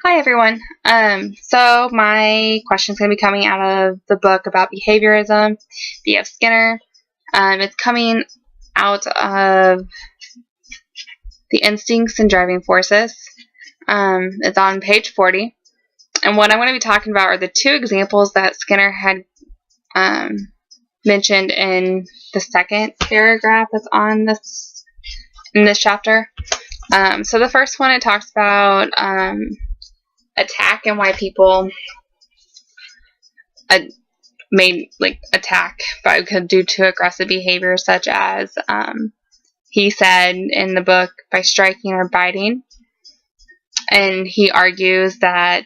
Hi everyone. So my question is going to be coming out of the book about behaviorism, B.F. Skinner. It's coming out of the instincts and driving forces. It's on page 40. And what I'm going to be talking about are the two examples that Skinner had mentioned in the second paragraph that's on in this chapter. So the first one, it talks about attack and why people may attack due to aggressive behavior, such as he said in the book, by striking or biting. And he argues that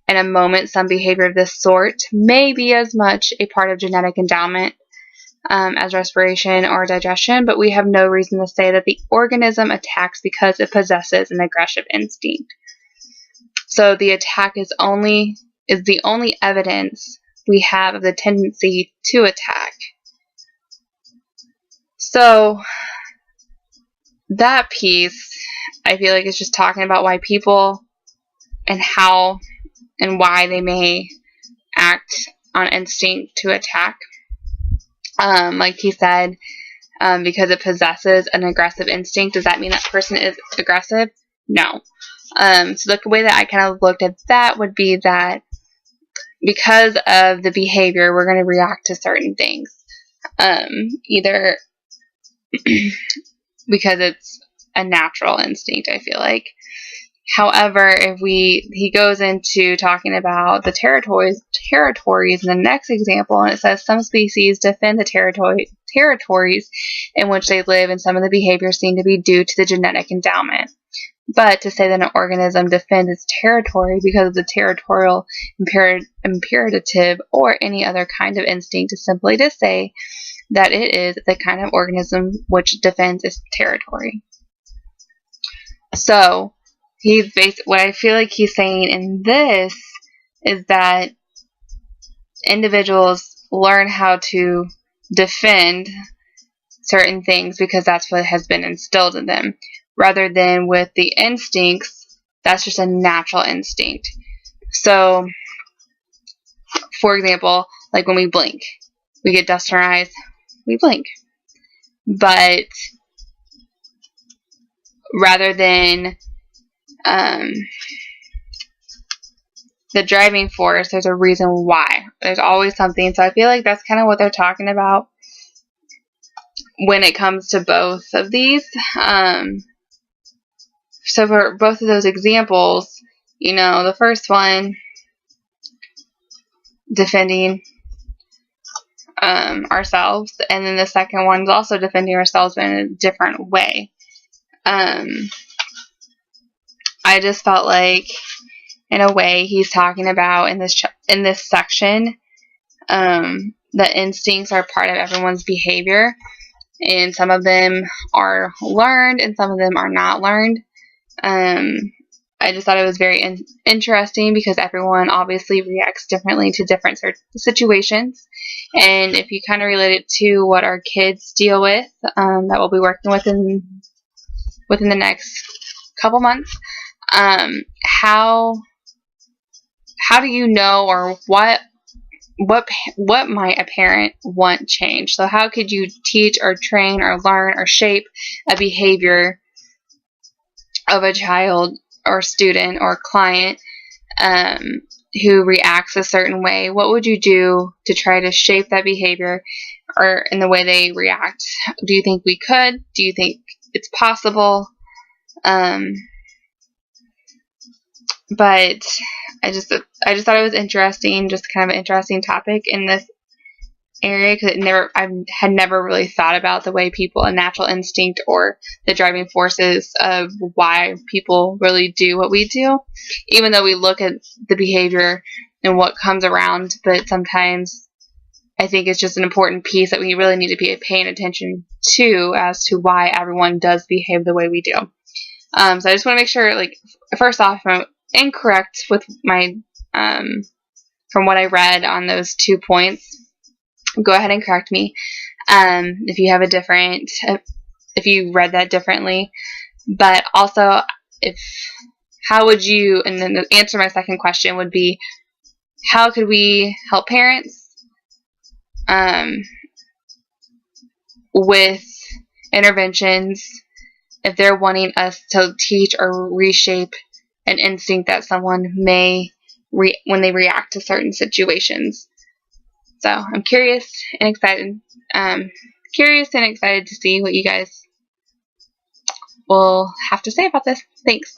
in a moment some behavior of this sort may be as much a part of genetic endowment as respiration or digestion, but we have no reason to say that the organism attacks because it possesses an aggressive instinct. So the attack is the only evidence we have of the tendency to attack. So that piece, I feel like, is just talking about why people and how and why they may act on instinct to attack. Like he said, because it possesses an aggressive instinct, does that mean that person is aggressive? No. So the way that I kind of looked at that would be that because of the behavior, we're going to react to certain things. Either because it's a natural instinct, I feel like. However, if he goes into talking about the territories in the next example, and it says some species defend the territories in which they live, and some of the behaviors seem to be due to the genetic endowment. But to say that an organism defends its territory because of the territorial imperative or any other kind of instinct is simply to say that it is the kind of organism which defends its territory. So what I feel like he's saying in this is that individuals learn how to defend certain things because that's what has been instilled in them, rather than with the instincts, that's just a natural instinct. So, for example, like when we blink, we get dust in our eyes, we blink. But rather than the driving force, there's a reason why. There's always something. So I feel like that's kind of what they're talking about when it comes to both of these. So for both of those examples, the first one, defending ourselves, and then the second one is also defending ourselves in a different way. I just felt like, in a way, he's talking about in this section, that instincts are part of everyone's behavior, and some of them are learned and some of them are not learned. I just thought it was very interesting because everyone obviously reacts differently to different situations, and if you kind of relate it to what our kids deal with, that we'll be working with within the next couple months, how do you know, or what might a parent want change? So how could you teach or train or learn or shape a behavior of a child or student or client who reacts a certain way? What would you do to try to shape that behavior or in the way they react? Do you think we could? Do you think it's possible? But I just thought it was interesting, just kind of an interesting topic in this area, because I had never really thought about the way people, a natural instinct or the driving forces of why people really do what we do, even though we look at the behavior and what comes around. But sometimes I think it's just an important piece that we really need to be paying attention to as to why everyone does behave the way we do. So I just want to make sure, first off, I'm incorrect with my from what I read on those 2 points. Go ahead and correct me if you have if you read that differently. But also, if how would you, and then the answer to my second question would be, how could we help parents with interventions if they're wanting us to teach or reshape an instinct that someone may when they react to certain situations. So I'm curious and excited. To see what you guys will have to say about this. Thanks.